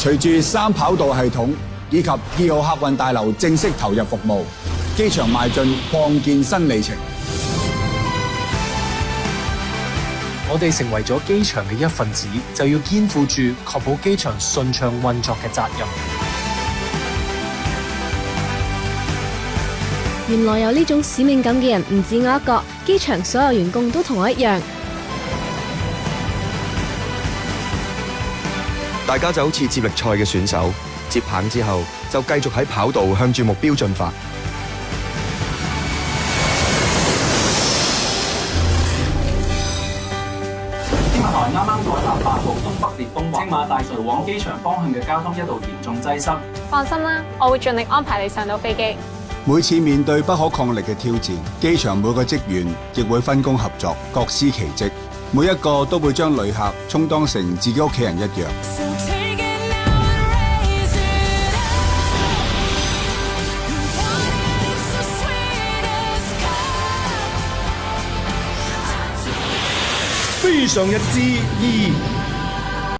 隨住3跑道系統以及2號客運大樓正式投入服務，機場邁進擴建新里程。我哋成為咗機場嘅一份子，就要肩負住確保機場順暢運作嘅責任。原來有呢種使命感嘅人唔止我一個，機場所有員工都同我一樣。大家就好似接力賽嘅選手，接棒之後就繼續喺跑道向住目標進發。天文台啱啱改發8號東北烈風，青馬大橋往機場方向嘅交通一度嚴重擠塞。放心啦，我會盡力安排你上到飛機。每次面對不可抗力嘅挑戰，機場每個職員亦會分工合作，各司其職，每一個都會將旅客充當成自己屋企人一樣。非常日誌2。